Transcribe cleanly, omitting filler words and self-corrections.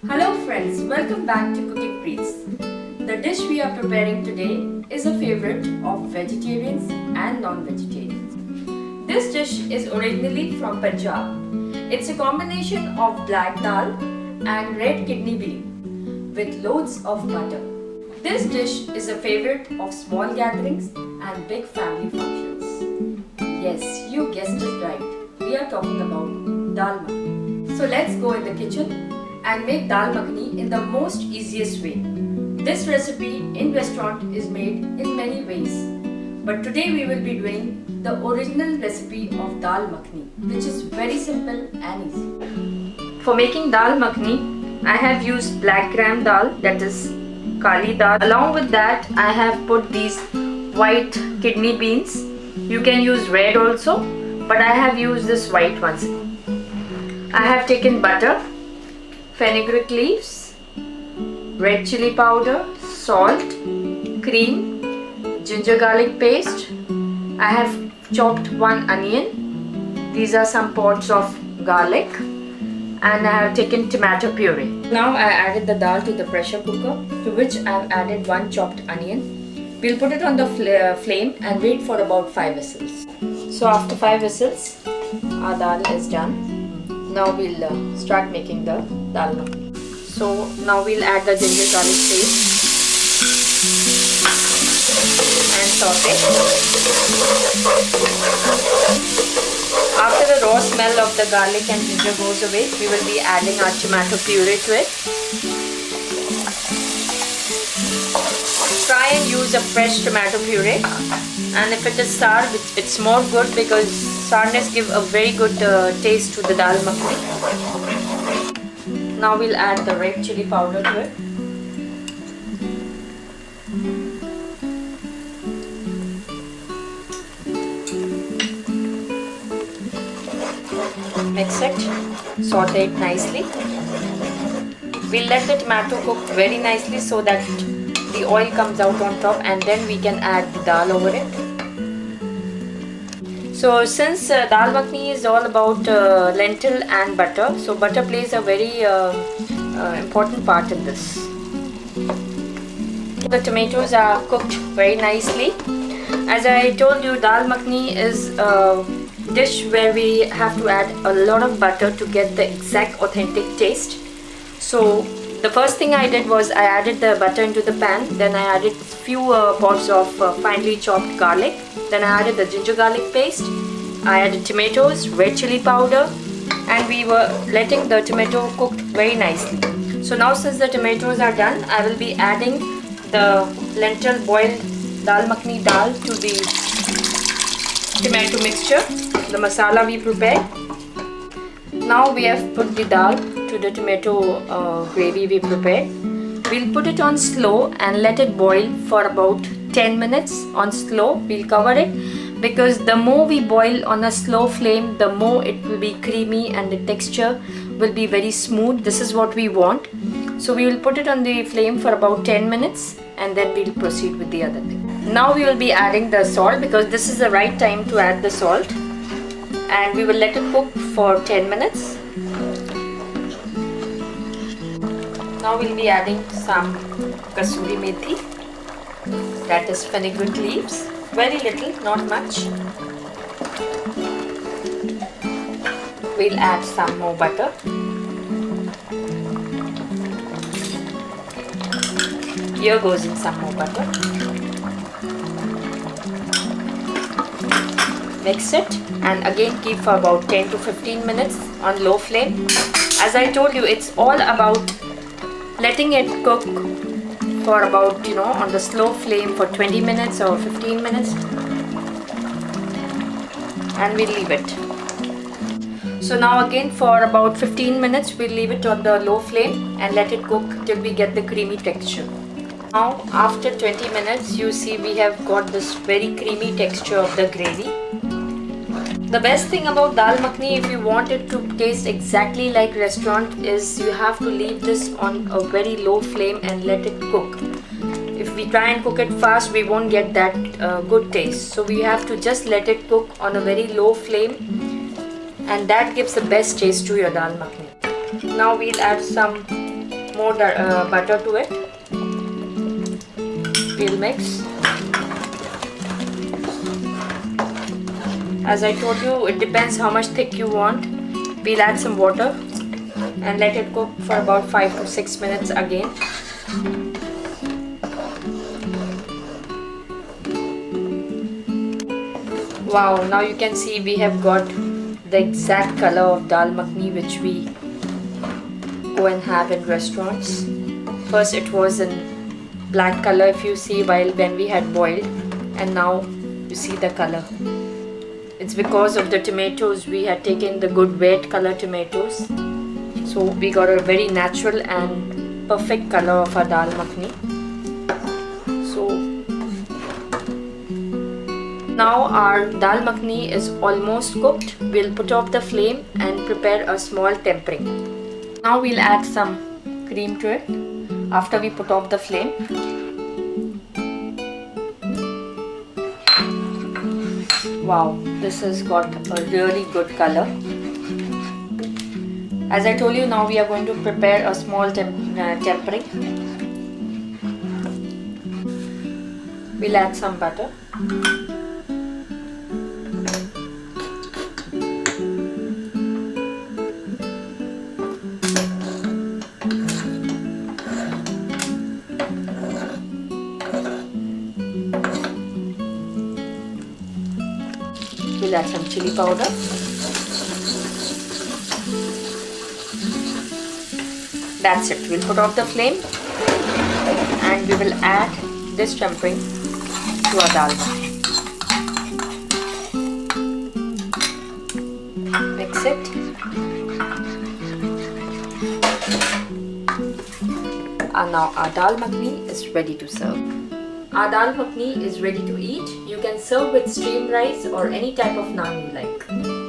Hello friends, welcome back to Cooking Treats. The dish we are preparing today is a favorite of vegetarians and non-vegetarians. This dish is originally from Punjab. It's a combination of black dal and red kidney bean with loads of butter. This dish is a favorite of small gatherings and big family functions. Yes, you guessed it right. We are talking about dal makhani. So let's go in the kitchen and make dal makhani in the most easiest way. This recipe in restaurant is made in many ways, but today we will be doing the original recipe of dal makhani, which is very simple and easy. For making dal makhani, I have used black gram dal, that is kali dal. Along with that, I have put these white kidney beans. You can use red also, but I have used this white ones. I have taken butter, fenugreek leaves, red chili powder, salt, cream, ginger garlic paste. I have chopped one onion. These are some pods of garlic, and I have taken tomato puree. Now I added the dal to the pressure cooker, to which I have added one chopped onion. We'll put it on the flame and wait for about 5 whistles. So after 5 whistles, our dal is done. Now we'll start making the dal makhani. So now we'll add the ginger garlic paste and saute. After the raw smell of the garlic and ginger goes away, we will be adding our tomato puree to it. Try and use a fresh tomato puree, and if it is sour, it's more good because sourness gives a very good taste to the dal makhani. Now we'll add the red chili powder to it. Mix it, saute it nicely. We'll let the tomato cook very nicely so that the oil comes out on top, and then we can add the dal over it. So since dal makhani is all about lentil and butter, so butter plays a very important part in this. The tomatoes are cooked very nicely. As I told you, dal makhani is a dish where we have to add a lot of butter to get the exact authentic taste. So the first thing I did was I added the butter into the pan, then I added few pods of finely chopped garlic, then I added the ginger garlic paste, I added tomatoes, red chili powder, and we were letting the tomato cook very nicely. So now since the tomatoes are done, I will be adding the lentil boiled dal makhani dal to the tomato mixture, the masala we prepared. Now we have put the dal to the tomato gravy we prepared. We'll put it on slow and let it boil for about 10 minutes on slow. We'll cover it because the more we boil on a slow flame, the more it will be creamy and the texture will be very smooth. This is what we want. So we will put it on the flame for about 10 minutes and then we'll proceed with the other thing. Now we will be adding the salt because this is the right time to add the salt, and we will let it cook for 10 minutes. Now we'll be adding some kasuri methi, that is fenugreek leaves, very little, not much. We'll add some more butter. Here goes in some more butter. Mix it and again keep for about 10 to 15 minutes on low flame. As I told you, it's all about letting it cook for about, on the slow flame for 20 minutes or 15 minutes, and we'll leave it. So now again for about 15 minutes we'll leave it on the low flame and let it cook till we get the creamy texture. Now after 20 minutes, you see we have got this very creamy texture of the gravy. The best thing about dal makhani, if you want it to taste exactly like restaurant, is you have to leave this on a very low flame and let it cook. If we try and cook it fast, we won't get that good taste. So we have to just let it cook on a very low flame, and that gives the best taste to your dal makhani. Now we'll add some more butter to it. We'll mix. As I told you, it depends how much thick you want. We'll add some water and let it cook for about 5 to 6 minutes again. Wow, now you can see we have got the exact color of dal makhani which we go and have in restaurants. First it was in black color, if you see, when we had boiled, and now you see the color. It's because of the tomatoes. We had taken the good red color tomatoes, so we got a very natural and perfect color of our dal makhani. So now our dal makhani is almost cooked. We'll put off the flame and prepare a small tempering. Now we'll add some cream to it after we put off the flame. Wow, this has got a really good color. As I told you, now we are going to prepare a small tempering. We'll add some butter. We'll add some chili powder. That's it. We'll put off the flame and we will add this tempering to our dal makhani. Mix it. And now our dal makhani is ready to serve. Our dal makhani is ready to eat. You can serve with steamed rice or any type of naan you like.